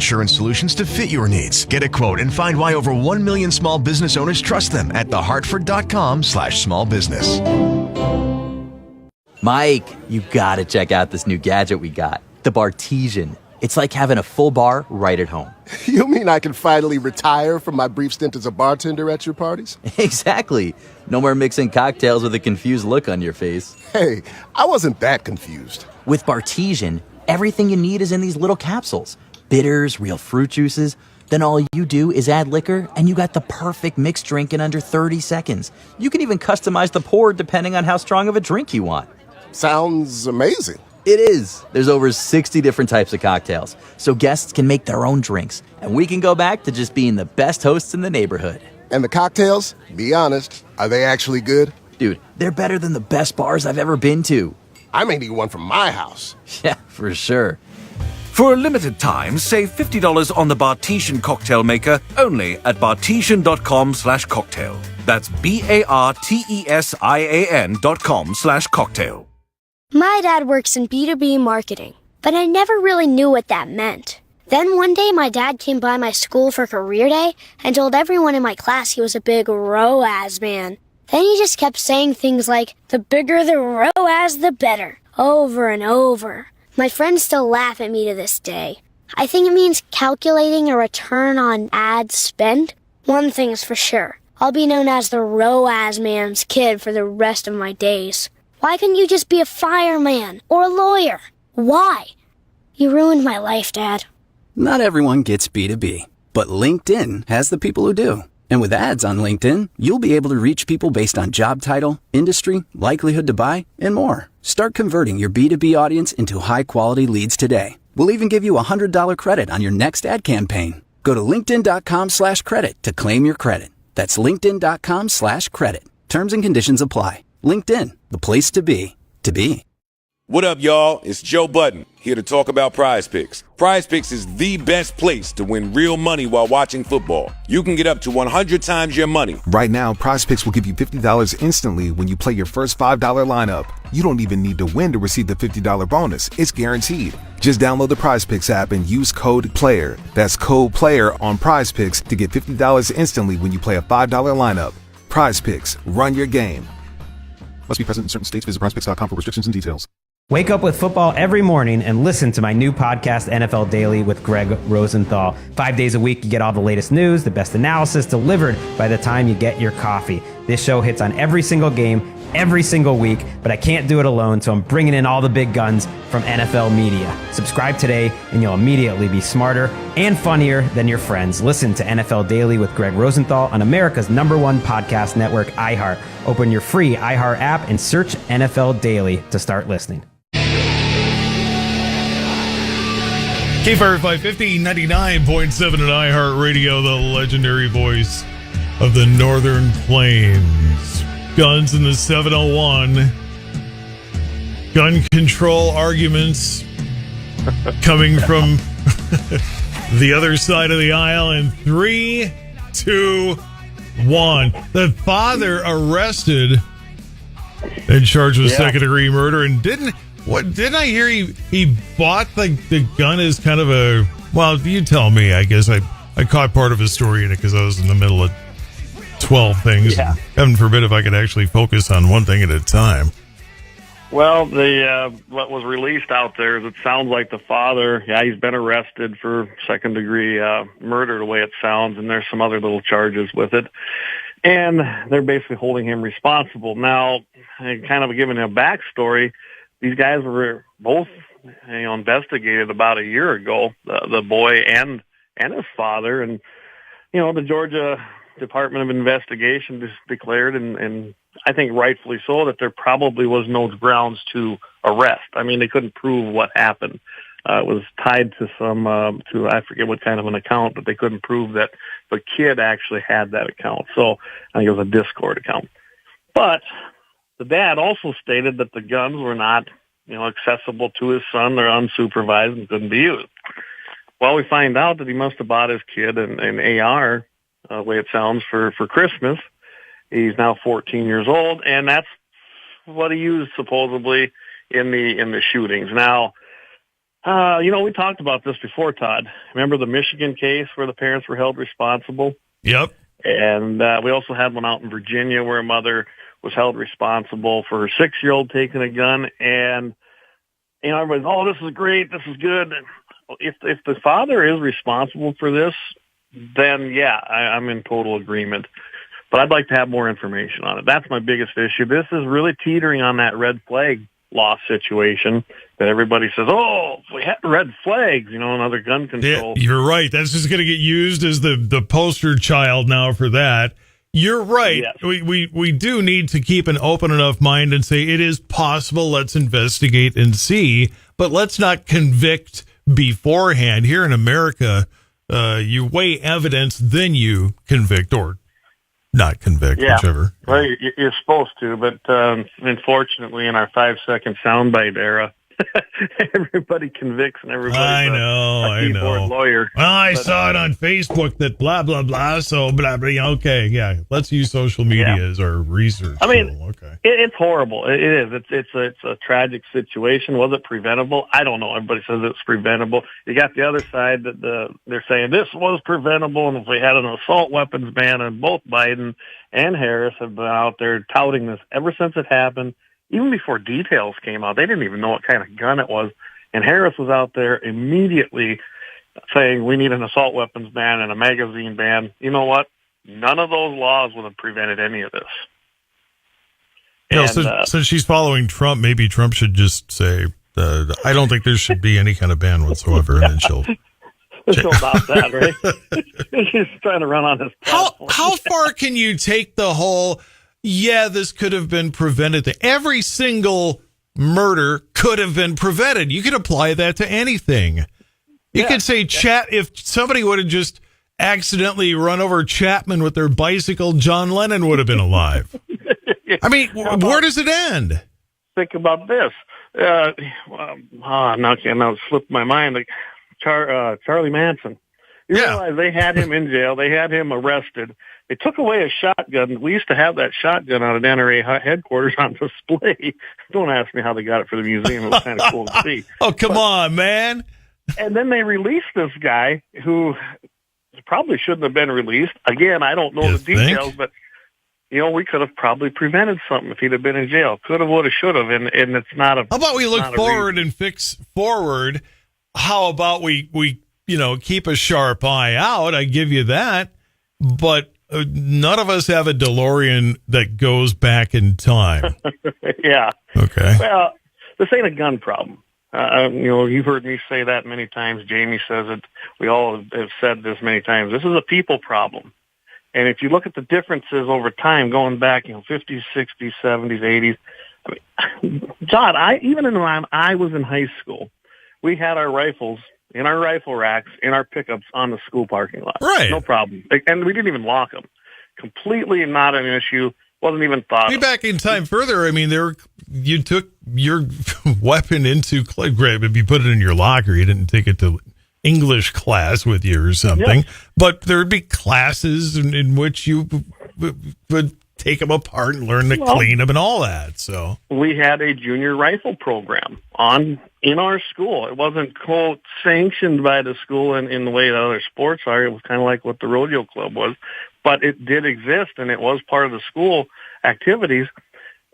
insurance solutions to fit your needs. Get a quote and find why over 1 million small business owners trust them at thehartford.com/smallbusiness. Mike, you gotta check out this new gadget we got, the Bartesian. It's like having a full bar right at home. You mean I can finally retire from my brief stint as a bartender at your parties? Exactly. No more mixing cocktails with a confused look on your face. Hey, I wasn't that confused. With Bartesian, everything you need is in these little capsules. Bitters, real fruit juices. Then all you do is add liquor, and you got the perfect mixed drink in under 30 seconds. You can even customize the pour depending on how strong of a drink you want. Sounds amazing. It is. There's over 60 different types of cocktails, so guests can make their own drinks, and we can go back to just being the best hosts in the neighborhood. And the cocktails, be honest, are they actually good? Dude, they're better than the best bars I've ever been to. I may need one from my house. Yeah, for sure. For a limited time, save $50 on the Bartesian cocktail maker only at bartesian.com/cocktail. That's BARTESIAN.com/cocktail. My dad works in B2B marketing, but I never really knew what that meant. Then one day my dad came by my school for career day and told everyone in my class he was a big ROAS man. Then he just kept saying things like, the bigger the ROAS, the better, over and over. My friends still laugh at me to this day. I think it means calculating a return on ad spend. One thing's for sure, I'll be known as the ROAS man's kid for the rest of my days. Why couldn't you just be a fireman or a lawyer? Why? You ruined my life, Dad. Not everyone gets B2B, but LinkedIn has the people who do. And with ads on LinkedIn, you'll be able to reach people based on job title, industry, likelihood to buy, and more. Start converting your B2B audience into high-quality leads today. We'll even give you a $100 credit on your next ad campaign. Go to linkedin.com/credit to claim your credit. That's linkedin.com/credit. Terms and conditions apply. LinkedIn, the place to be, to be. What up, y'all? It's Joe Budden, here to talk about Prize Picks. Prize Picks is the best place to win real money while watching football. You can get up to 100 times your money. Right now, Prize Picks will give you $50 instantly when you play your first $5 lineup. You don't even need to win to receive the $50 bonus. It's guaranteed. Just download the Prize Picks app and use code PLAYER. That's code PLAYER on Prize Picks to get $50 instantly when you play a $5 lineup. Prize Picks, run your game. Must be present in certain states. Visit prizepicks.com for restrictions and details. Wake up with football every morning and listen to my new podcast, NFL Daily with Greg Rosenthal. 5 days a week, you get all the latest news, the best analysis delivered by the time you get your coffee. This show hits on every single game, every single week, but I can't do it alone, so I'm bringing in all the big guns from NFL media. Subscribe today, and you'll immediately be smarter and funnier than your friends. Listen to NFL Daily with Greg Rosenthal on America's #1 podcast network, iHeart. Open your free iHeart app and search NFL Daily to start listening. KFYR 550, 99.7 at iHeartRadio, the legendary voice of the Northern Plains. Guns in the 701. Gun control arguments coming from the other side of the aisle in 3, 2, 1. The father arrested and charged with second-degree murder, and didn't I hear he bought the gun as kind of a, well, you tell me. I guess I caught part of his story in it because I was in the middle of 12 things. Yeah. Heaven forbid if I could actually focus on one thing at a time. Well, what was released out there is it sounds like the father, he's been arrested for second-degree murder, the way it sounds, and there's some other little charges with it. And they're basically holding him responsible. Now, kind of giving a backstory, these guys were both, investigated about a year ago, the boy and his father, and the Georgia Department of Investigation just declared, and I think rightfully so, that there probably was no grounds to arrest. I mean, they couldn't prove what happened. It was tied to I forget what kind of an account, but they couldn't prove that the kid actually had that account. So I think it was a Discord account. But the dad also stated that the guns were not, accessible to his son. They're unsupervised and couldn't be used. Well, we find out that he must have bought his kid an AR, the way it sounds, for Christmas. He's now 14 years old, and that's what he used supposedly in the shootings. Now, We talked about this before, Todd. Remember the Michigan case where the parents were held responsible? Yep. And we also had one out in Virginia where a mother was held responsible for her 6-year-old taking a gun. And, everybody's, oh, this is great, this is good. If the father is responsible for this, then, yeah, I'm in total agreement. But I'd like to have more information on it. That's my biggest issue. This is really teetering on that red flag law situation that everybody says, oh, if we had red flags, another gun control. Yeah, you're right. That's just going to get used as the poster child now for that. You're right. Yes. We do need to keep an open enough mind and say it is possible. Let's investigate and see, but let's not convict beforehand. Here in America, you weigh evidence, then you convict or not convict, whichever. Well, you're supposed to, but unfortunately, in our 5-second soundbite era, everybody convicts and everybody's a keyboard lawyer. Well, I saw it on Facebook that blah, blah, blah, so blah, blah. Okay, yeah. Let's use social media as our research tool. Okay. It's horrible. It is. It's a tragic situation. Was it preventable? I don't know. Everybody says it's preventable. You got the other side that they're saying this was preventable, and if we had an assault weapons ban, and both Biden and Harris have been out there touting this ever since it happened. Even before details came out, they didn't even know what kind of gun it was. And Harris was out there immediately saying we need an assault weapons ban and a magazine ban. You know what? None of those laws would have prevented any of this. Since she's following Trump, maybe Trump should just say, I don't think there should be any kind of ban whatsoever. And then she'll about that, right? She's trying to run on his platform. How far can you take the whole... Yeah, this could have been prevented. Every single murder could have been prevented. You could apply that to anything. You could say, if somebody would have just accidentally run over Chapman with their bicycle, John Lennon would have been alive. I mean, where does it end? Think about this. Now it slipped my mind. Like Charlie Manson. You realize they had him in jail. They had him arrested. They took away a shotgun. We used to have that shotgun out at NRA headquarters on display. Don't ask me how they got it for the museum. It was kind of cool to see. Come on, man. And then they released this guy who probably shouldn't have been released. Again, I don't know the details, but, we could have probably prevented something if he'd have been in jail. Could have, would have, should have, and it's not a... How about we look forward and fix forward? How about we keep a sharp eye out? I give you that. But... none of us have a DeLorean that goes back in time. Yeah. Okay. Well, this ain't a gun problem. You've heard me say that many times. Jamie says it. We all have said this many times. This is a people problem. And if you look at the differences over time, going back, 50s, 60s, 70s, 80s, John, even when I was in high school, we had our rifles in our rifle racks, in our pickups on the school parking lot. Right. No problem. And we didn't even lock them. Completely not an issue. Wasn't even thought of. Back in time further, I mean, you took your weapon into class. If you put it in your locker, you didn't take it to English class with you or something. Yeah. But there would be classes in which you would take them apart and learn to clean them and all that. So we had a junior rifle program in our school. It wasn't, quote, sanctioned by the school in the way that other sports are. It was kind of like what the rodeo club was, but it did exist, and it was part of the school activities.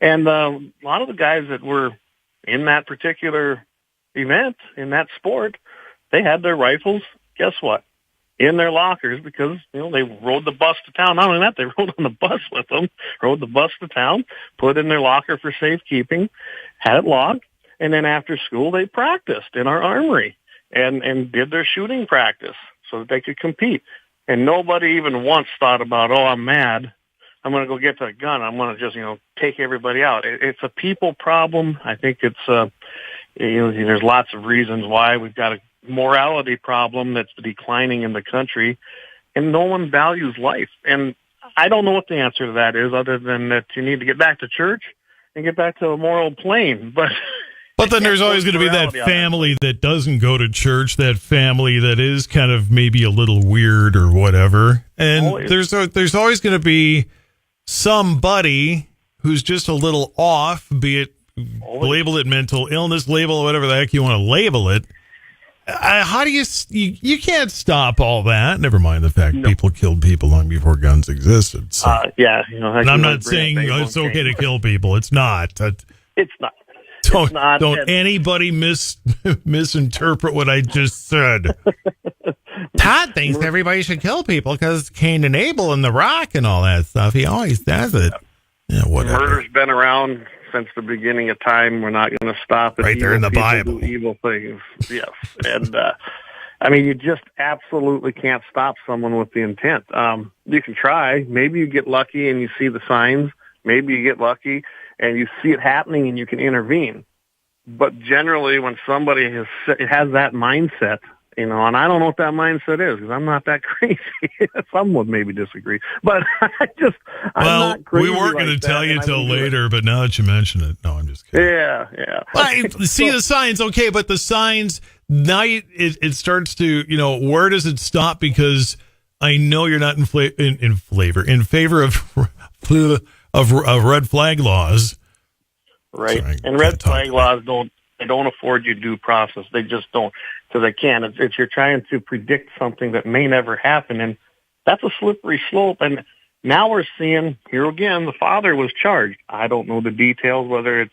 And a lot of the guys that were in that particular event, in that sport, they had their rifles, guess what, in their lockers because, they rode the bus to town. Not only that, they rode on the bus with them, rode the bus to town, put it in their locker for safekeeping, had it locked, and then after school they practiced in our armory and did their shooting practice so that they could compete. And nobody even once thought about, I'm mad, I'm going to go get that gun, I'm going to just, take everybody out. It's a people problem. I think it's, there's lots of reasons why. We've got a morality problem that's declining in the country, and no one values life. And I don't know what the answer to that is, other than that you need to get back to church and get back to a moral plane. But then there's always going to be that family that doesn't go to church, that family that is kind of maybe a little weird or whatever. And there's always going to be somebody who's just a little off, be it label it mental illness, label it whatever the heck you want to label it. How do you can't stop all that. Never mind the fact people killed people long before guns existed. So. Yeah, and I'm not saying it's okay to kill people. It's not. It's not. Don't anybody misinterpret what I just said. Todd thinks everybody should kill people because Cain and Abel and The Rock and all that stuff. He always does it. Yeah, whatever. Murder's been around since the beginning of time. We're not going to stop it. Right there in the Bible. Do evil things. Yes. And, I mean, you just absolutely can't stop someone with the intent. You can try. Maybe you get lucky and you see the signs. Maybe you get lucky and you see it happening and you can intervene. But generally, when somebody has that mindset, and I don't know what that mindset is because I'm not that crazy. Some would maybe disagree, but I'm not crazy. We weren't going to tell you till later, but now that you mention it, no, I'm just kidding. Yeah. I see the signs, okay, but the signs now it starts to, where does it stop? Because I know you're not in favor of red flag laws, right? Sorry, and red flag laws don't afford you due process. They just don't. Because they can. It's you're trying to predict something that may never happen, and that's a slippery slope. And now we're seeing here again. The father was charged. I don't know the details whether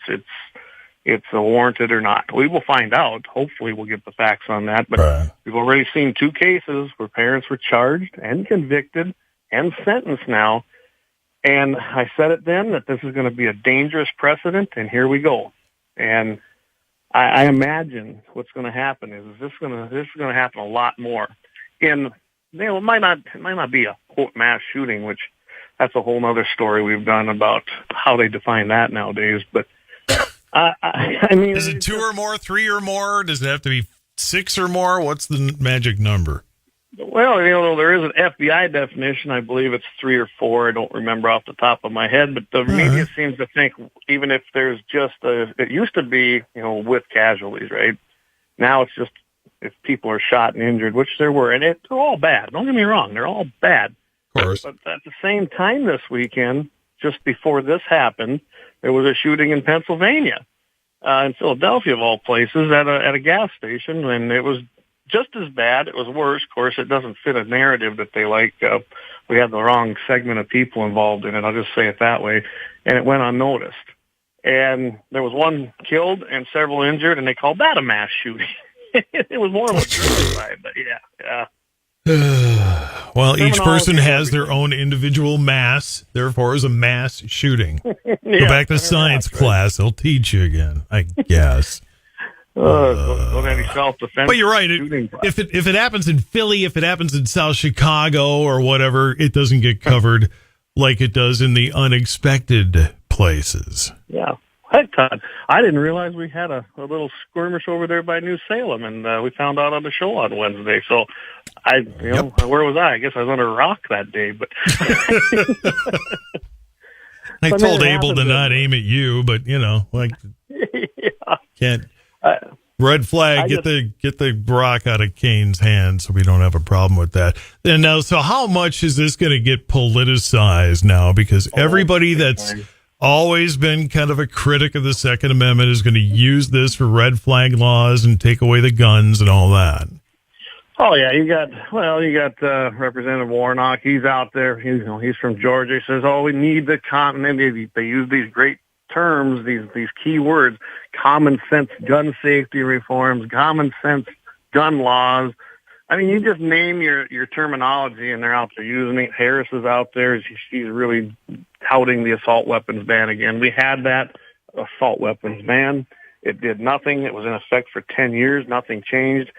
it's warranted or not. We will find out. Hopefully, we'll get the facts on that. But we've already seen 2 cases where parents were charged and convicted and sentenced now. And I said it then that this is going to be a dangerous precedent, and here we go. And I imagine what's going to happen is this is going to happen a lot more. It might not be a quote mass shooting, which that's a whole other story we've done about how they define that nowadays. But I mean, is it 2 or more, 3 or more? Does it have to be 6 or more? What's the magic number? Well, there is an FBI definition. I believe it's 3 or 4. I don't remember off the top of my head, but the media seems to think even if there's just it used to be, with casualties, right? Now it's just if people are shot and injured, which there were, and they're all bad. Don't get me wrong. They're all bad. Of course. But at the same time this weekend, just before this happened, there was a shooting in Pennsylvania, in Philadelphia of all places, at a gas station, and it was just as bad. It was worse. Of course, it doesn't fit a narrative that they like. We had the wrong segment of people involved in it. I'll just say it that way. And it went unnoticed. And there was 1 killed and several injured, and they called that a mass shooting. It was more of a drive-by, but yeah. Well, each person has their own individual mass. Therefore, it's a mass shooting. Go back to science class. They'll teach you again, I guess. Don't have any self-defense. But you're right. If it happens in Philly, if it happens in South Chicago or whatever, it doesn't get covered like it does in the unexpected places. Yeah. Heck, Todd, I didn't realize we had a little skirmish over there by New Salem, and we found out on the show on Wednesday. So, where was I? I guess I was under a rock that day. But I told Abel to not aim at you, but can't. Red flag, get the rock out of Cain's hand so we don't have a problem with that. And now, so how much is this going to get politicized now? Because everybody that's always been kind of a critic of the Second Amendment is going to use this for red flag laws and take away the guns and all that. Oh yeah, you got Representative Warnock. He's out there. He's from Georgia. He says, "Oh, we need the They use these great terms, these key words: common sense gun safety reforms, common sense gun laws. I mean, you just name your terminology, and they're out there using it. Harris is out there. She's really touting the assault weapons ban again. We had that assault weapons ban. It did nothing. It was in effect for 10 years. Nothing changed.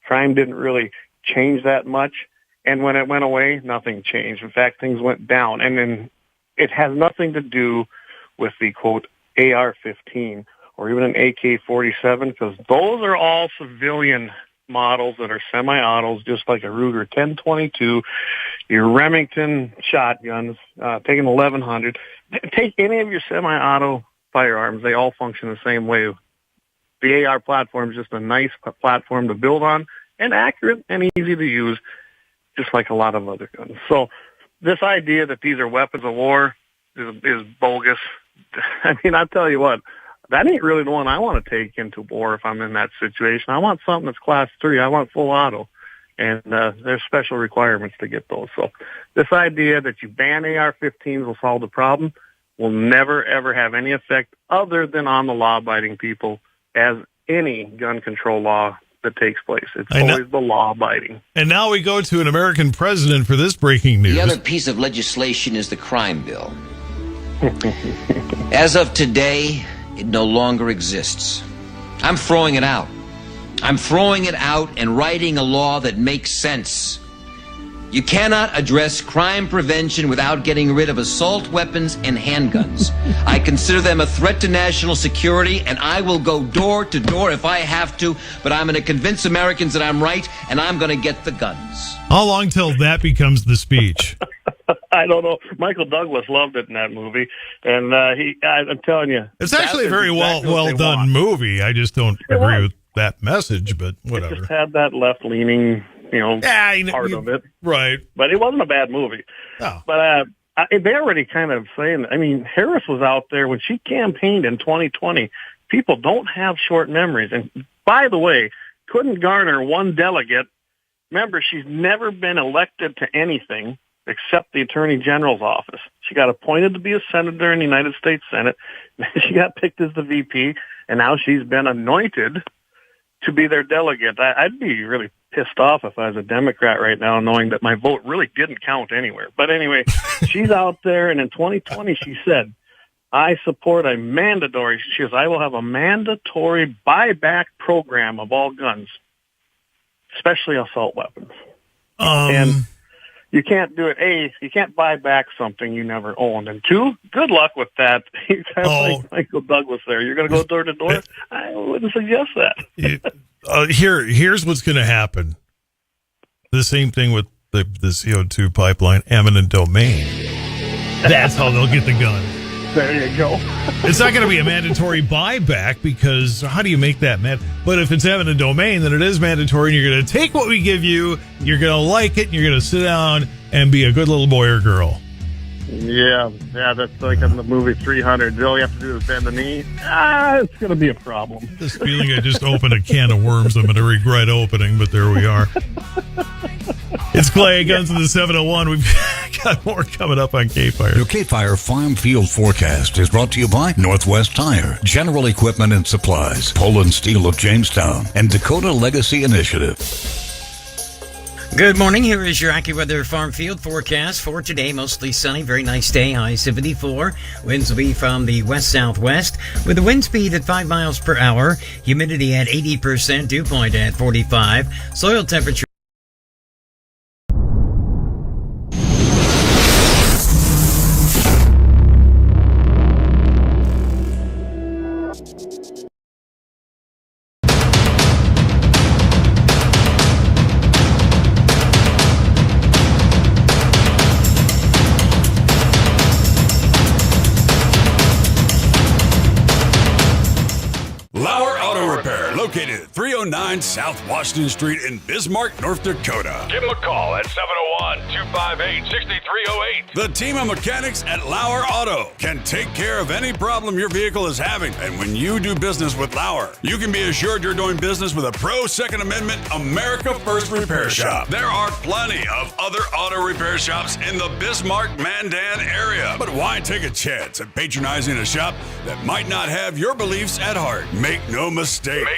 Crime didn't really change that much. And when it went away, nothing changed. In fact, things went down. And then it has nothing to do with the, quote, AR-15 or even an AK-47, because those are all civilian models that are semi-autos, just like a Ruger 1022, your Remington shotguns, take an 1100. Take any of your semi-auto firearms. They all function the same way. The AR platform is just a nice platform to build on and accurate and easy to use, just like a lot of other guns. So this idea that these are weapons of war is bogus. I mean, I'll tell you what, that ain't really the one I want to take into war if I'm in that situation. I want something that's class 3. I want full auto. And there's special requirements to get those. So this idea that you ban AR-15s will solve the problem will never, ever have any effect other than on the law-abiding people, as any gun control law that takes place. It's always the law-abiding. And now we go to an American president for this breaking news. The other piece of legislation is the crime bill. As of today, it no longer exists. I'm throwing it out. I'm throwing it out and writing a law that makes sense. You cannot address crime prevention without getting rid of assault weapons and handguns. I consider them a threat to national security, and I will go door to door if I have to, but I'm going to convince Americans that I'm right, and I'm going to get the guns. How long till that becomes the speech? I don't know. Michael Douglas loved it in that movie, and I'm telling you. It's actually a very well done movie. I just don't agree with that message, but whatever. It just had that left-leaning... part of it. Right. But it wasn't a bad movie. No. But they already kind of saying, I mean, Harris was out there when she campaigned in 2020. People don't have short memories. And by the way, couldn't garner one delegate. Remember, she's never been elected to anything except the Attorney General's office. She got appointed to be a senator in the United States Senate. She got picked as the VP, and now she's been anointed to be their delegate. I'd be really pissed off if I was a Democrat right now, knowing that my vote really didn't count anywhere. But anyway, she's out there, and in 2020 she said, I support a mandatory, she says, I will have a mandatory buyback program of all guns, especially assault weapons. And you can't do it. A, you can't buy back something you never owned. And 2, good luck with that. You're kind of like Michael Douglas there. You're going to go door to door? I wouldn't suggest that. Here's what's going to happen. The same thing with the CO2 pipeline, eminent domain. That's how they'll get the gun. There you go. It's not going to be a mandatory buyback, because how do you make that But if it's eminent domain, then it is mandatory, and you're going to take what we give you, you're going to like it, and you're going to sit down and be a good little boy or girl. Yeah, that's like in the movie 300. All you have to do is bend the knee. It's going to be a problem. This feeling I just opened a can of worms I'm going to regret opening, but there we are. It's Clay, Guns in the 701. We've got more coming up on KFYR. Your KFYR Farm Field Forecast is brought to you by Northwest Tire, General Equipment and Supplies, Poland Steel of Jamestown, and Dakota Legacy Initiative. Good morning. Here is your AccuWeather Farm Field forecast for today. Mostly sunny, very nice day, high 74. Winds will be from the west-southwest with a wind speed at 5 miles per hour. Humidity at 80%, dew point at 45. Soil temperature. Located at 309 South Washington Street in Bismarck, North Dakota. Give them a call at 701-258-6308. The team of mechanics at Lauer Auto can take care of any problem your vehicle is having. And when you do business with Lauer, you can be assured you're doing business with a pro Second Amendment America First repair shop. There are plenty of other auto repair shops in the Bismarck-Mandan area. But why take a chance at patronizing a shop that might not have your beliefs at heart? Make no mistake.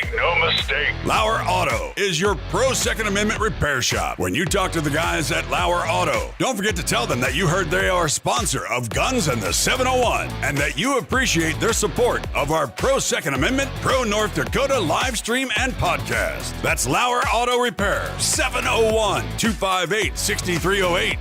Lauer Auto is your pro Second Amendment repair shop. When you talk to the guys at Lauer Auto, don't forget to tell them that you heard they are a sponsor of Guns in the 701 and that you appreciate their support of our pro Second Amendment, pro North Dakota live stream and podcast. That's Lauer Auto Repair, 701-258-6308.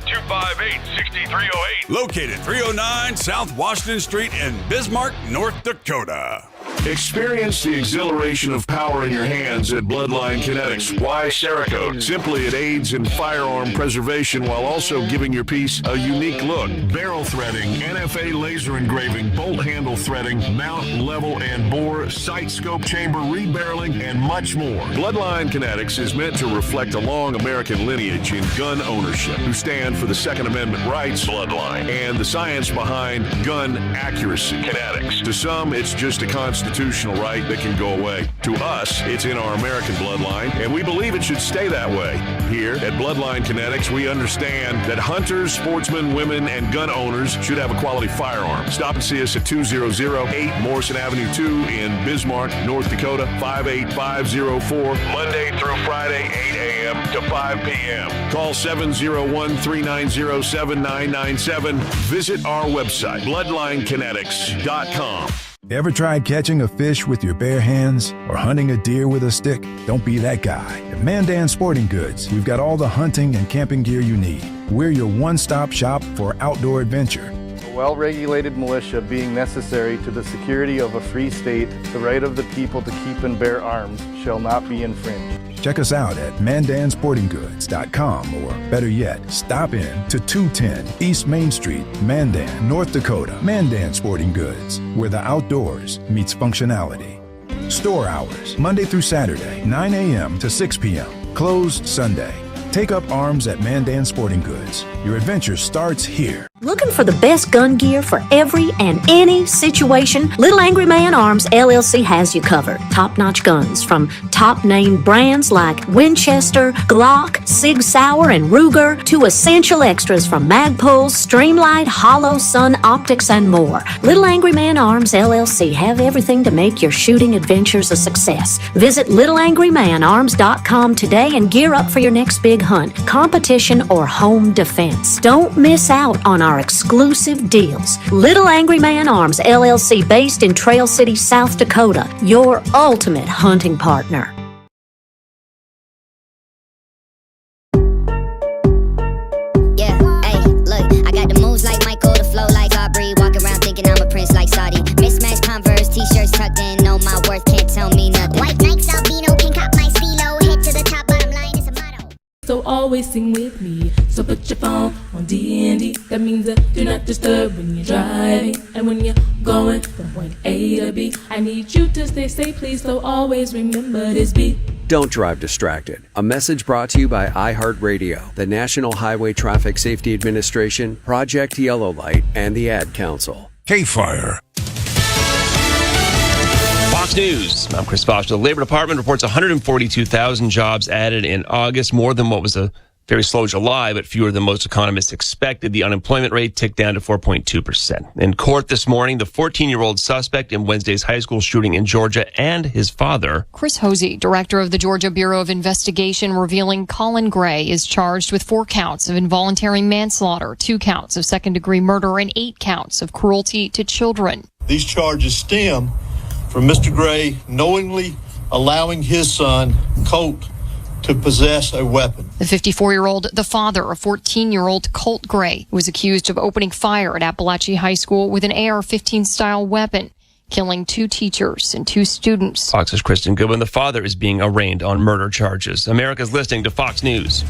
701-258-6308. Located 309 South Washington Street in Bismarck, North Dakota. Experience the exhilaration of power in your hands at Bloodline Kinetics. Why Cerakote? Simply, it aids in firearm preservation while also giving your piece a unique look. Barrel threading, NFA laser engraving, bolt handle threading, mount, level, and bore, sight scope chamber, rebarreling, and much more. Bloodline Kinetics is meant to reflect a long American lineage in gun ownership, who stand for the Second Amendment rights, Bloodline, and the science behind gun accuracy. Kinetics. To some, it's just a constitutional right that can go away. To us, it's in our American bloodline, and we believe it should stay that way. Here at Bloodline Kinetics, we understand that hunters, sportsmen, women, and gun owners should have a quality firearm. Stop and see us at 2008 Morrison Avenue 2 in Bismarck, North Dakota, 58504, Monday through Friday, 8 a.m. to 5 p.m. Call 701-390-7997. Visit our website, bloodlinekinetics.com. Ever tried catching a fish with your bare hands or hunting a deer with a stick? Don't be that guy. At Mandan Sporting Goods, we've got all the hunting and camping gear you need. We're your one-stop shop for outdoor adventure. A well-regulated militia being necessary to the security of a free state, the right of the people to keep and bear arms shall not be infringed. Check us out at mandansportinggoods.com, or better yet, stop in to 210 East Main Street, Mandan, North Dakota. Mandan Sporting Goods, where the outdoors meets functionality. Store hours, Monday through Saturday, 9 a.m. to 6 p.m. Closed Sunday. Take up arms at Mandan Sporting Goods. Your adventure starts here. Looking for the best gun gear for every and any situation? Little Angry Man Arms LLC has you covered. Top-notch guns from top-name brands like Winchester, Glock, Sig Sauer, and Ruger, to essential extras from Magpul, Streamlight, Hollow, Sun Optics, and more. Little Angry Man Arms LLC have everything to make your shooting adventures a success. Visit littleangrymanarms.com today and gear up for your next big hunt, competition, or home defense. Don't miss out on our exclusive deals. Little Angry Man Arms LLC, based in Trail City, South Dakota, your ultimate hunting partner. Yeah, hey, look, I got the moves like Michael, the flow like Aubrey, walk around thinking I'm a prince like Saudi. Mismatched Converse, t-shirts tucked in, know my worth, can't tell me nothing. White Nikes, albino, can cop my stilo, head to the top, bottom line is a motto. So always sing with me. So put your phone on D&D. That means do not disturb when you're driving. And when you're going from point A to B, I need you to stay safe, please. So always remember this beat. Don't drive distracted. A message brought to you by iHeartRadio, the National Highway Traffic Safety Administration, Project Yellow Light, and the Ad Council. KFYR. Fox News. I'm Chris Foster. The Labor Department reports 142,000 jobs added in August, more than what was a very slow July, but fewer than most economists expected. The unemployment rate ticked down to 4.2%. In court this morning, the 14-year-old suspect in Wednesday's high school shooting in Georgia and his father. Chris Hosey, director of the Georgia Bureau of Investigation, revealing Colin Gray is charged with 4 counts of involuntary manslaughter, 2 counts of second-degree murder, and 8 counts of cruelty to children. These charges stem from Mr. Gray knowingly allowing his son, Colt, to possess a weapon. The 54-year-old, the father of 14-year-old Colt Gray, was accused of opening fire at Appalachia High School with an AR-15-style weapon, killing 2 teachers and 2 students. Fox's Kristen Goodwin, the father, is being arraigned on murder charges. America's listening to Fox News.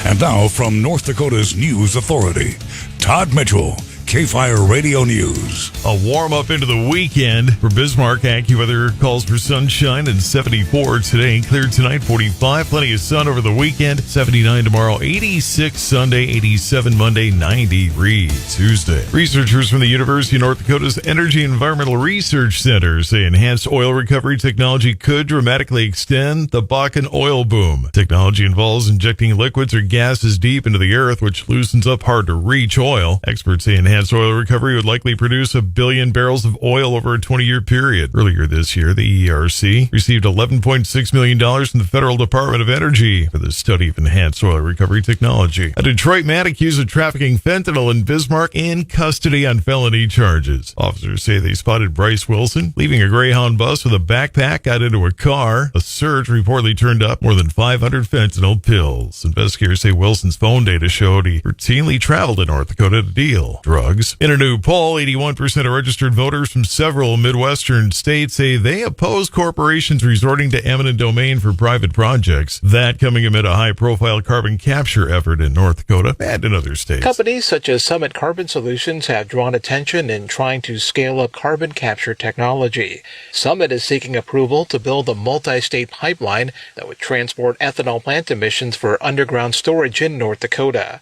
And now from North Dakota's News Authority, Todd Mitchell, KFYR Radio News. A warm up into the weekend for Bismarck. AccuWeather calls for sunshine and 74 today. Clear tonight, 45. Plenty of sun over the weekend. 79 tomorrow, 86 Sunday, 87 Monday, 90 degrees Tuesday. Researchers from the University of North Dakota's Energy and Environmental Research Center say enhanced oil recovery technology could dramatically extend the Bakken oil boom. Technology involves injecting liquids or gases deep into the earth, which loosens up hard to reach oil. Experts say enhanced enhanced oil recovery would likely produce 1 billion barrels of oil over a 20-year period. Earlier this year, the ERC received $11.6 million from the Federal Department of Energy for the study of enhanced oil recovery technology. A Detroit man accused of trafficking fentanyl in Bismarck in custody on felony charges. Officers say they spotted Bryce Wilson leaving a Greyhound bus with a backpack, got into a car. A search reportedly turned up more than 500 fentanyl pills. Investigators say Wilson's phone data showed he routinely traveled to North Dakota to deal drugs. In a new poll, 81% of registered voters from several Midwestern states say they oppose corporations resorting to eminent domain for private projects. That coming amid a high-profile carbon capture effort in North Dakota and in other states. Companies such as Summit Carbon Solutions have drawn attention in trying to scale up carbon capture technology. Summit is seeking approval to build a multi-state pipeline that would transport ethanol plant emissions for underground storage in North Dakota.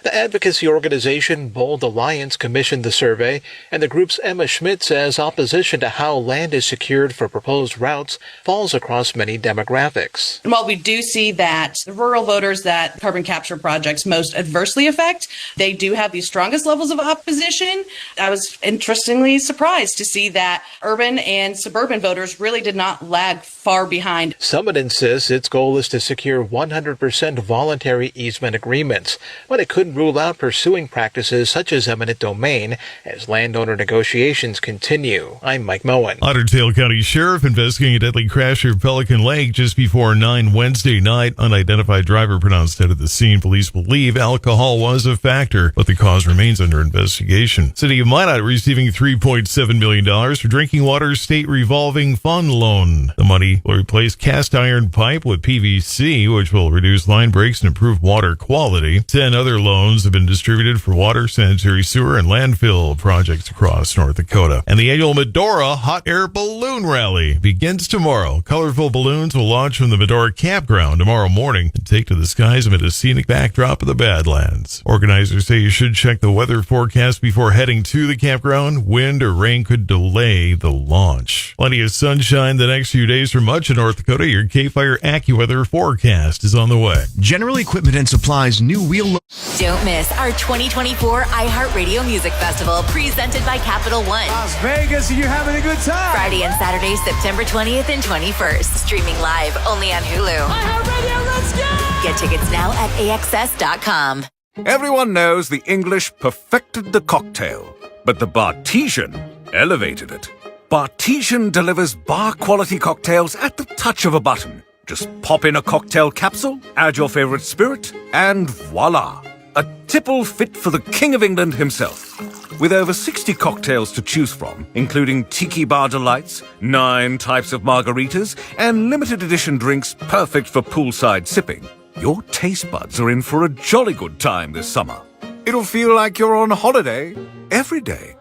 The advocacy organization Bold Alliance commissioned the survey, and the group's Emma Schmidt says opposition to how land is secured for proposed routes falls across many demographics. While we do see that the rural voters that carbon capture projects most adversely affect, they do have the strongest levels of opposition. I was interestingly surprised to see that urban and suburban voters really did not lag far behind. Summit insists its goal is to secure 100% voluntary easement agreements, but it couldn't rule out pursuing practices such as eminent domain as landowner negotiations continue. I'm Mike Moen. Otter Tail County Sheriff investigating a deadly crash near Pelican Lake just before 9 Wednesday night. Unidentified driver pronounced dead at the scene. Police believe alcohol was a factor, but the cause remains under investigation. City of Minot receiving $3.7 million for drinking water state revolving fund loan. The money will replace cast iron pipe with PVC, which will reduce line breaks and improve water quality. 10 other loans have been distributed for water, sanitary sewer, and landfill projects across North Dakota. And the annual Medora Hot Air Balloon Rally begins tomorrow. Colorful balloons will launch from the Medora Campground tomorrow morning and take to the skies amid a scenic backdrop of the Badlands. Organizers say you should check the weather forecast before heading to the campground. Wind or rain could delay the launch. Plenty of sunshine the next few days for much of North Dakota. Your KFYR AccuWeather forecast is on the way. General Equipment and Supplies new wheel. Don't miss our 2024 iHeartRadio Music Festival presented by Capital One. Las Vegas, you're having a good time. Friday and Saturday, September 20th and 21st. Streaming live only on Hulu. iHeartRadio, let's go! Get tickets now at AXS.com. Everyone knows the English perfected the cocktail, but the Bartesian elevated it. Bartesian delivers bar-quality cocktails at the touch of a button. Just pop in a cocktail capsule, add your favorite spirit, and voila! A tipple fit for the King of England himself. With over 60 cocktails to choose from, including Tiki Bar Delights, 9 types of margaritas, and limited edition drinks perfect for poolside sipping, your taste buds are in for a jolly good time this summer. It'll feel like you're on holiday every day.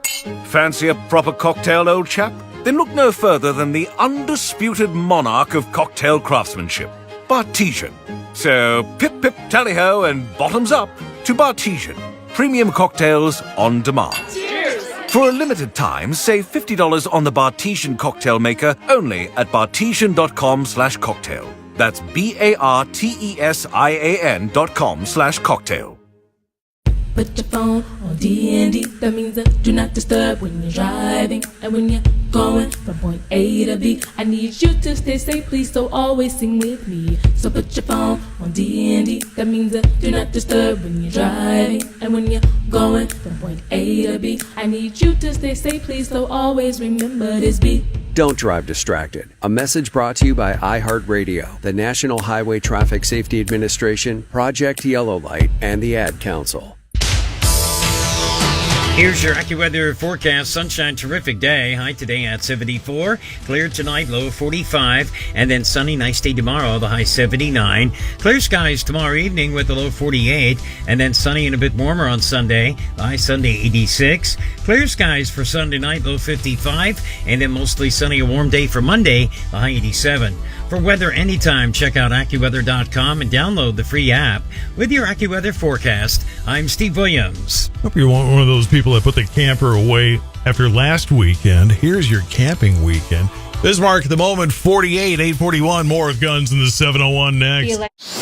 Fancy a proper cocktail, old chap? Then look no further than the undisputed monarch of cocktail craftsmanship, Bartesian. So pip-pip tally-ho and bottoms up to Bartesian. Premium cocktails on demand. Cheers! For a limited time, save $50 on the Bartesian cocktail maker only at bartesian.com/cocktail. That's BARTESIAN.com/cocktail. Put your phone on D&D. That means do not disturb when you're driving. And when you're going from point A to B, I need you to stay safe, please, so always sing with me. So put your phone on D&D. That means do not disturb when you're driving. And when you're going from point A to B, I need you to stay safe, please, so always remember this beat. Don't drive distracted. A message brought to you by iHeartRadio, the National Highway Traffic Safety Administration, Project Yellow Light, and the Ad Council. Here's your AccuWeather forecast. Sunshine, terrific day. High today at 74. Clear tonight, low 45. And then sunny, nice day tomorrow, the high 79. Clear skies tomorrow evening with the low 48. And then sunny and a bit warmer on Sunday, the high Sunday 86. Clear skies for Sunday night, low 55. And then mostly sunny, a warm day for Monday, the high 87. For weather anytime, check out AccuWeather.com and download the free app. With your AccuWeather forecast, I'm Steve Williams. Hope you're one of those people that put the camper away after last weekend. Here's your camping weekend. Bismarck at the moment, 48, 841. More with Guns in the 701 next.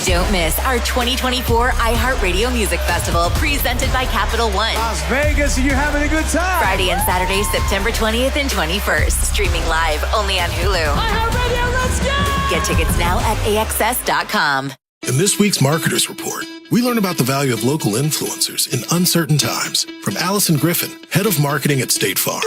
Don't miss our 2024 iHeartRadio Music Festival presented by Capital One. Las Vegas, are you having a good time? Friday and Saturday, September 20th and 21st. Streaming live only on Hulu. iHeartRadio, let's go! Get tickets now at AXS.com. In this week's Marketers Report, we learn about the value of local influencers in uncertain times from Allison Griffin, head of marketing at State Farm.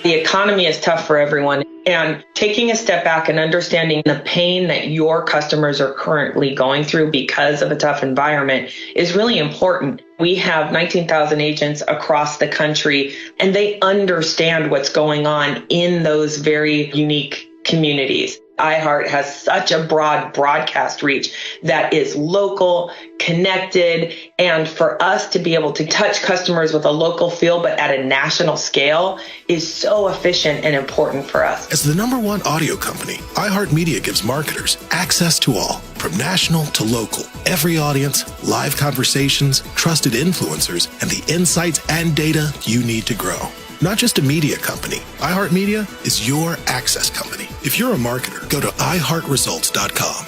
The economy is tough for everyone, and taking a step back and understanding the pain that your customers are currently going through because of a tough environment is really important. We have 19,000 agents across the country, and they understand what's going on in those very unique communities. iHeart has such a broad broadcast reach that is local, connected, and for us to be able to touch customers with a local feel but at a national scale is so efficient and important for us. As the #1 audio company, iHeartMedia gives marketers access to all, from national to local, every audience, live conversations, trusted influencers, and the insights and data you need to grow. Not just a media company, iHeartMedia is your access company. If you're a marketer, go to iHeartResults.com.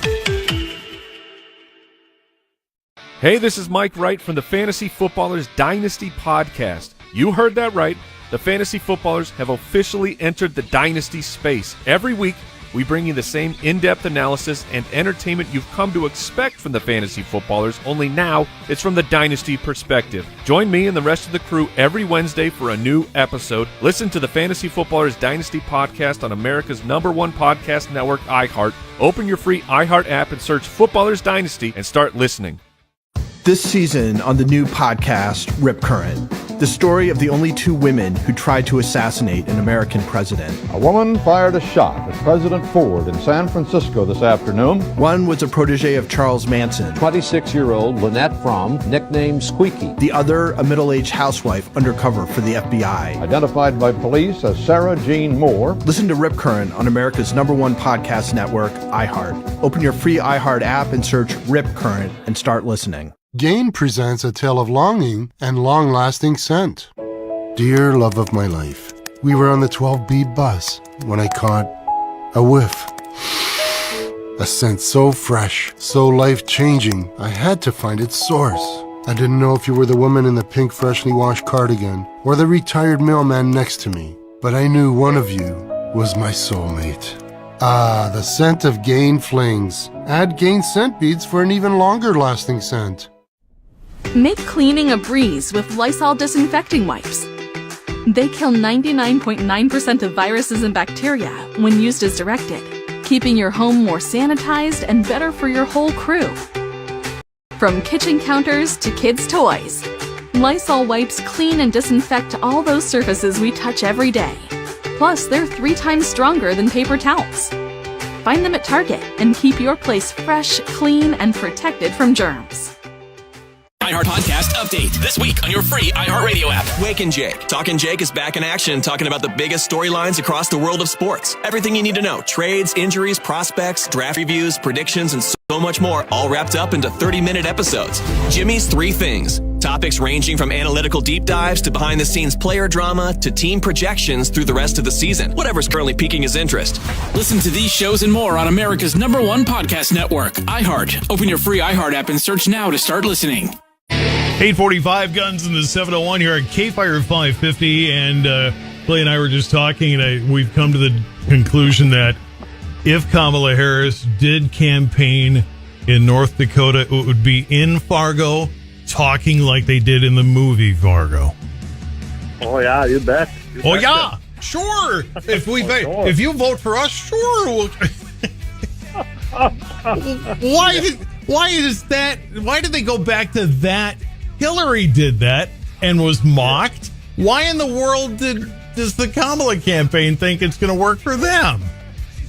Hey, this is Mike Wright from the Fantasy Footballers Dynasty Podcast. You heard that right. The Fantasy Footballers have officially entered the Dynasty space. Every week, we bring you the same in-depth analysis and entertainment you've come to expect from the Fantasy Footballers, only now it's from the Dynasty perspective. Join me and the rest of the crew every Wednesday for a new episode. Listen to the Fantasy Footballers Dynasty podcast on America's #1 podcast network, iHeart. Open your free iHeart app and search Footballers Dynasty and start listening. This season on the new podcast, Rip Current, the story of the only two women who tried to assassinate an American president. A woman fired a shot at President Ford in San Francisco this afternoon. One was a protege of Charles Manson. 26-year-old Lynette Fromm, nicknamed Squeaky. The other, a middle-aged housewife undercover for the FBI. Identified by police as Sarah Jean Moore. Listen to Rip Current on America's #1 podcast network, iHeart. Open your free iHeart app and search Rip Current and start listening. Gain presents a tale of longing and long-lasting scent. Dear love of my life, we were on the 12B bus when I caught a whiff. A scent so fresh, so life-changing, I had to find its source. I didn't know if you were the woman in the pink freshly washed cardigan or the retired mailman next to me, but I knew one of you was my soulmate. Ah, the scent of Gain Flings. Add Gain scent beads for an even longer-lasting scent. Make cleaning a breeze with Lysol disinfecting wipes. They kill 99.9% of viruses and bacteria when used as directed, keeping your home more sanitized and better for your whole crew. From kitchen counters to kids' toys, Lysol wipes clean and disinfect all those surfaces we touch every day. Plus, they're 3 times stronger than paper towels. Find them at Target and keep your place fresh, clean, and protected from germs. iHeart Podcast Update this week on your free iHeartRadio app. Wake and Jake. Talking Jake is back in action, talking about the biggest storylines across the world of sports. Everything you need to know. Trades, injuries, prospects, draft reviews, predictions, and so much more, all wrapped up into 30-minute episodes. Jimmy's 3 Things. Topics ranging from analytical deep dives to behind-the-scenes player drama to team projections through the rest of the season. Whatever's currently piquing his interest. Listen to these shows and more on America's #1 podcast network, iHeart. Open your free iHeart app and search now to start listening. 845 Guns in the 701 here at KFYR 550, and Clay and I were just talking, and we've come to the conclusion that if Kamala Harris did campaign in North Dakota, it would be in Fargo, talking like they did in the movie Fargo. Oh yeah, you bet. Yeah, sure. If you vote for us, sure. We'll... Why is that? Why did they go back to that? Hillary did that and was mocked. Why in the world does the Kamala campaign think it's going to work for them?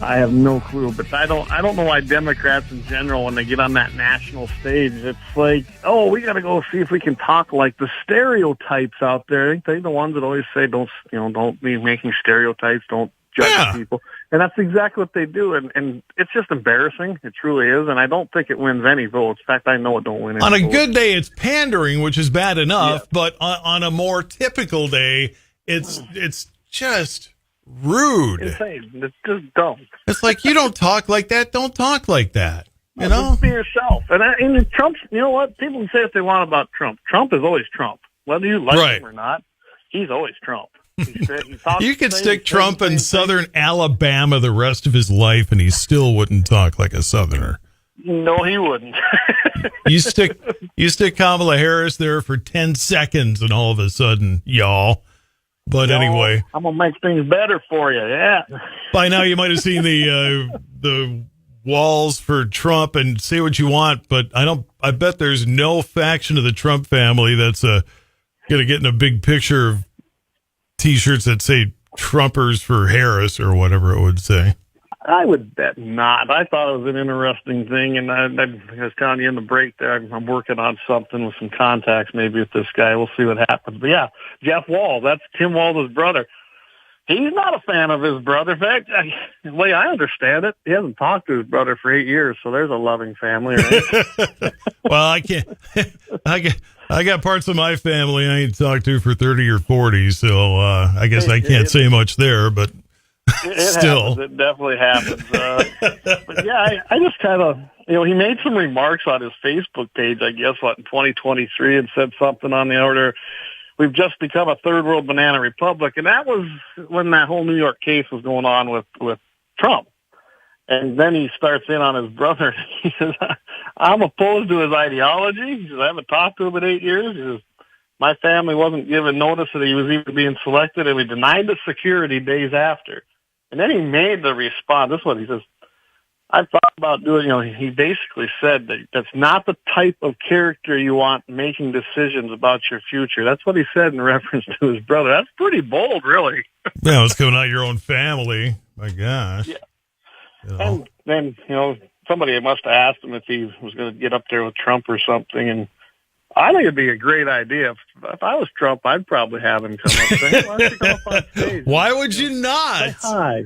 I have no clue, but I don't know why Democrats in general, when they get on that national stage, it's like, oh, we got to go see if we can talk like the stereotypes out there. Ain't they the ones that always say, don't be making stereotypes, don't judge people. And that's exactly what they do, and it's just embarrassing. It truly is, and I don't think it wins any votes. In fact, I know it don't win any votes. On a good day, it's pandering, which is bad enough, but on a more typical day, it's just rude. Insane. It's just dumb. It's like, you don't talk like that. Don't talk like that. You know? Just be yourself. And Trump, you know what? People can say what they want about Trump. Trump is always Trump. Whether you like him or not, he's always Trump. You could stick Trump in southern Alabama the rest of his life, and he still wouldn't talk like a southerner. No, he wouldn't. You stick Kamala Harris there for 10 seconds, and all of a sudden, y'all. But anyway, I'm gonna make things better for you. Yeah. By now, you might have seen the walls for Trump, and say what you want, but I bet there's no faction of the Trump family that's gonna get in a big picture of T-shirts that say Trumpers for Harris or whatever it would say. I would bet not. I thought it was an interesting thing, and I was telling you in the break there, I'm working on something with some contacts maybe with this guy. We'll see what happens. But yeah, Jeff Walz, that's Tim Walz's brother. He's not a fan of his brother. In fact, the way I understand it, he hasn't talked to his brother for 8 years, so there's a loving family, right? Well, I can't. I got parts of my family I ain't talked to for 30 or 40, so I guess I can't say much there, but still. Happens. It definitely happens. But yeah, I just kind of, he made some remarks on his Facebook page, I guess, in 2023, and said something on the order, we've just become a third world banana republic. And that was when that whole New York case was going on with Trump. And then he starts in on his brother. He says, I'm opposed to his ideology. He says, I haven't talked to him in 8 years. He says, my family wasn't given notice that he was even being selected, and we denied the security days after. And then he made the response. This is what he says, I've thought about doing, he basically said that that's not the type of character you want making decisions about your future. That's what he said in reference to his brother. That's pretty bold, really. Yeah, it's coming out of your own family. My gosh. Yeah. And then, somebody must have asked him if he was going to get up there with Trump or something. And I think it'd be a great idea. If I was Trump, I'd probably have him come up and say, hey, why don't you come up on stage? Why would you not? Say hi.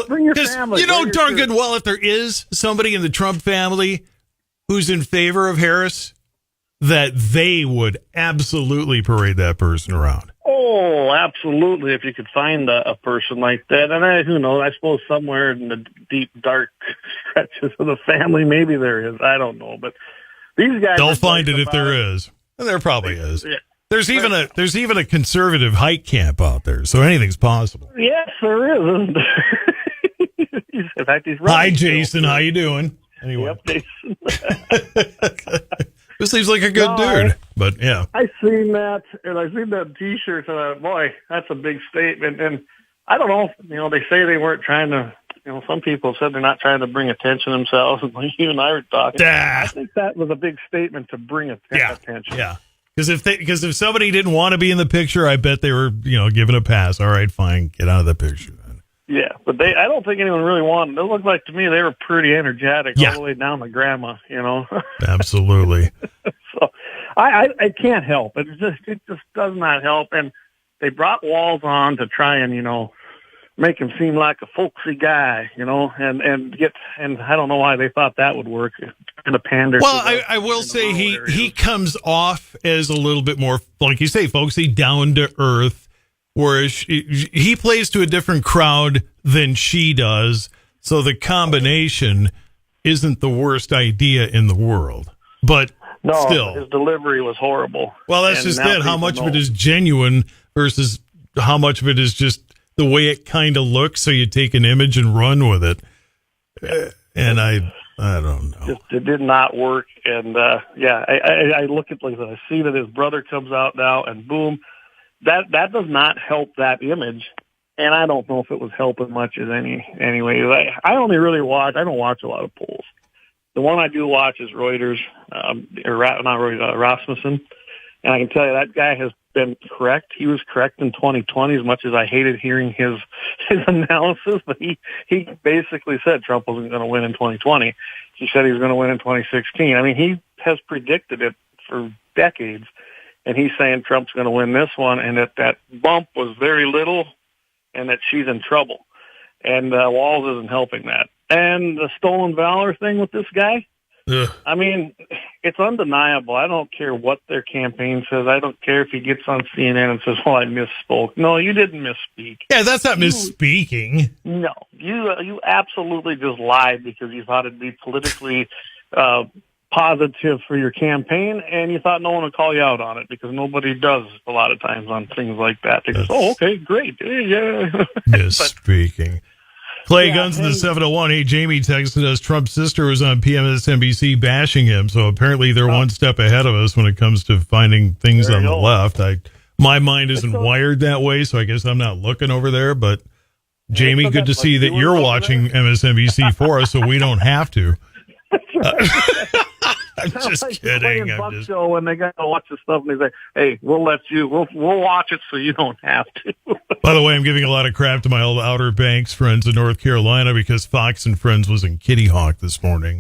Bring your family. You know darn good well if there is somebody in the Trump family who's in favor of Harris, that they would absolutely parade that person around. Oh, absolutely, if you could find a person like that. And who knows, I suppose somewhere in the deep, dark stretches of the family, maybe there is. I don't know. But these guys... They'll find it if there is. And there probably is. Yeah. There's even a conservative hike camp out there, so anything's possible. Yes, there is, isn't there? In fact, he's Hi, Jason. How you doing? Anyway. Yep, Jason. This seems like a good dude, but yeah. I seen that, and I seen that T-shirt, and I thought, boy, that's a big statement. And I don't know, they say they weren't trying to, some people said they're not trying to bring attention to themselves, and like you and I were talking. I think that was a big statement to bring attention. Yeah. Because if somebody didn't want to be in the picture, I bet they were, given a pass. All right, fine, get out of the picture then. Yeah, but I don't think anyone really wanted. It looked like to me they were pretty energetic all the way down to grandma, Absolutely. So I can't help it. It just does not help. And they brought Walz on to try and make him seem like a folksy guy, and I don't know why they thought that would work. Kind of pander. Well, I will say he comes off as a little bit more, like you say, folksy, down to earth. Whereas he plays to a different crowd than she does, so the combination isn't the worst idea in the world. But still, his delivery was horrible. Well, that's just it. How much of it is genuine versus how much of it is just the way it kind of looks, so you take an image and run with it. And I don't know. It did not work. And, I look at I see that his brother comes out now, and boom. That does not help that image, and I don't know if it was helping much as anyway. I only really watch. I don't watch a lot of polls. The one I do watch is Reuters, Rasmussen, and I can tell you that guy has been correct. He was correct in 2020. As much as I hated hearing his analysis, but he basically said Trump wasn't going to win in 2020. He said he was going to win in 2016. I mean, he has predicted it for decades. And he's saying Trump's going to win this one, and that bump was very little, and that she's in trouble. And Walz isn't helping that. And the stolen valor thing with this guy, I mean, it's undeniable. I don't care what their campaign says. I don't care if he gets on CNN and says, well, I misspoke. No, you didn't misspeak. Yeah, that's not misspeaking. No, you absolutely just lied because you thought it'd be politically positive for your campaign, and you thought no one would call you out on it because nobody does a lot of times on things like that. They just, oh, okay, great. Yeah. Misspeaking. Clay Guns in the 701. Hey, Jamie texted us Trump's sister was on PMSNBC bashing him, so apparently they're one step ahead of us when it comes to finding things on the left. My mind isn't wired that way, so I guess I'm not looking over there, but Jamie, good to see that you're watching MSNBC for us, so we don't have to. I'm just kidding. I'm just show when they got to watch the stuff and they say, "Hey, we'll watch it so you don't have to." By the way, I'm giving a lot of crap to my old Outer Banks friends in North Carolina because Fox and Friends was in Kitty Hawk this morning.